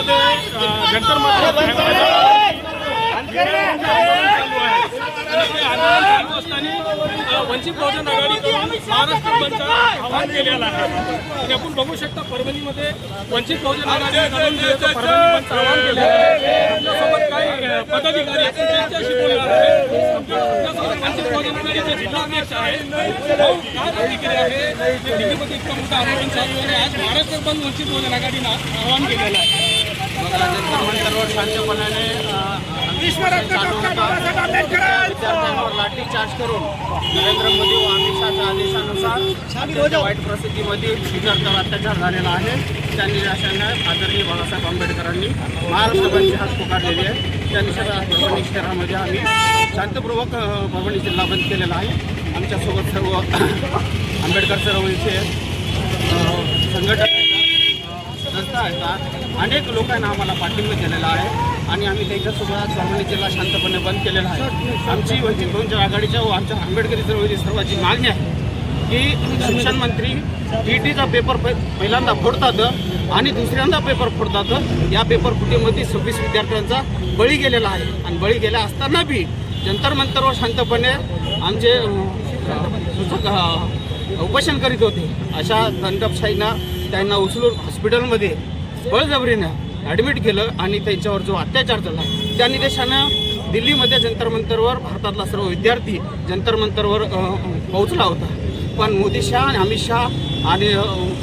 परभणीमध्ये जंतर मंतर वंचित बहुजन आघाडीकडून महाराष्ट्र बंदचं आवाहन केलेलं आहे. आणि आपण बघू शकता परभणीमध्ये वंचित बहुजन आघाडीकडून परभणी बंदचं आवाहन केलेलं आहे. आपल्यासोबत काही पदाधिकारी आहेत त्यांच्याशी बोलणार आहे. आपल्यासोबत वंचित बहुजन आघाडीचे जिल्हाध्यक्ष आहेत. काय प्रतिक्रिया आहे? दिल्लीमध्ये इतकं मोठं आंदोलन चालू आहे. आज महाराष्ट्र बंद वंचित बहुजन आघाडीनं आवाहन केलेलं आहे. जंतर मंतरवर शांतपणाने विद्यार्थ्यांवर लाठीचार्ज करून नरेंद्र मोदी व अमित शहाच्या आदेशानुसार वाईट परिस्थितीमध्ये विद्यार्थ्यांवर अत्याचार झालेला आहे. त्या निराशाने आदरणीय बाळासाहेब आंबेडकरांनी महाराष्ट्र बंदची हाक पुकारलेली आहे. त्या निषेधार्थ परभणी शहरामध्ये आम्ही शांतपूर्वक परभणी जिल्हा बंद केलेला आहे. आमच्यासोबत सर्व आंबेडकर चळवळीचे संघटना संस्था आहेत. अनेक लोकांना आम्हाला पाठिंबा केलेला आहे आणि आम्ही त्यांच्यासोबत परभणी जिल्हा शांतपणे बंद केलेला आहे. आमची वंचित बहुजन आघाडीच्या व आमच्या आंबेडकरी चळवळीची सर्वांची मागणी आहे की शिक्षण मंत्री टीईटीचा पेपर पहिल्यांदा फोडतात आणि दुसऱ्यांदा पेपर फोडतात. या पेपर फुटीमध्ये 26 विद्यार्थ्यांचा बळी गेलेला आहे आणि बळी गेला असताना बी जंतर मंतरवर शांतपणे आमचे उपोषण करीत होते. अशा दंडशाहीनं त्यांना उचलून हॉस्पिटलमध्ये बळजबरीनं ॲडमिट केलं आणि त्यांच्यावर जो अत्याचार झाला त्या निदेशानं दिल्लीमध्ये जंतर मंतरवर भारतातला सर्व विद्यार्थी जंतर मंतरवर पोहोचला होता. पण मोदी शहा आणि अमित शहा आणि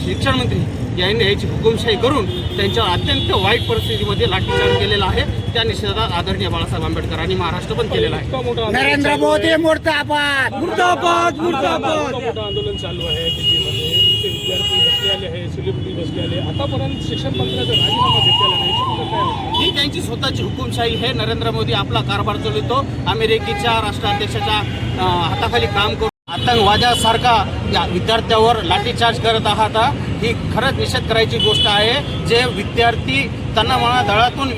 शिक्षण मंत्री यांनी याची हुकुमशाही करून त्यांच्यावर अत्यंत वाईट परिस्थितीमध्ये लाठीचार्ज केलेला आहे. त्या निषेधात आदरणीय बाळासाहेब आंबेडकरांनी महाराष्ट्र बंद केलेला आहे. नरेंद्र मोदी मुर्दाबाद मुर्दाबाद मुर्दाबाद. मोठं आंदोलन चालू आहे दिल्लीमध्ये. तिथे विद्यार्थी बसले आले आहे, सेलिब्रिटी बसले आले. आतापर्यंत शिक्षण मंत्र्याचा राजीनामा घेतलेला नाही. काय वाटतं? ही त्यांची स्वतःची हुकुमशाही आहे. नरेंद्र मोदी आपला कारभार चालवतो. अमेरिकेच्या राष्ट्राध्यक्षाच्या हाताखाली काम करून आतंकवादासारखा या विद्यार्थ्यावर लाठीचार्ज करत आहात. ही खरंच निषेध करायची गोष्ट आहे. जे विद्यार्थी तनामना दळातून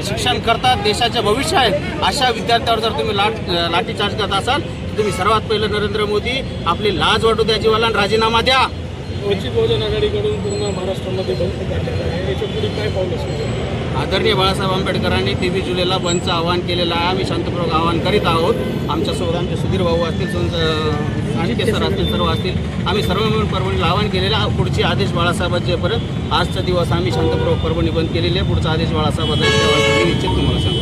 शिक्षण करतात, देशाचे भविष्य आहे, अशा विद्यार्थ्यावर जर तुम्ही लाठीचार्ज करत असाल तर तुम्ही सर्वात पहिलं नरेंद्र मोदी आपली लाज वाटू द्या जीवाला आणि राजीनामा द्या. वंचित बहुजन आघाडीकडून पूर्ण महाराष्ट्रामध्ये बंद काढलेला आहे. याच्या पुढे काय पाऊल असेल? आदरणीय बाळासाहेब आंबेडकरांनी 23 जुलैला बंदचं आवाहन केलेलं आहे. आम्ही शांतपूर्वक आवाहन करीत आहोत. आमच्यासोबत आमचे सुधीर भाऊ असतील, आणखी सर असतील, सर्व असतील. आम्ही सर्व मिळून परभणीला आवाहन केलेलं आहे. पुढचे आदेश बाळासाहेबांचेपर्यंत आजचा दिवस आम्ही शांतपूर्वक परभणी बंद केलेली आहे. पुढचा आदेश बाळासाहेबांचा निश्चित तुम्हाला सांगतो.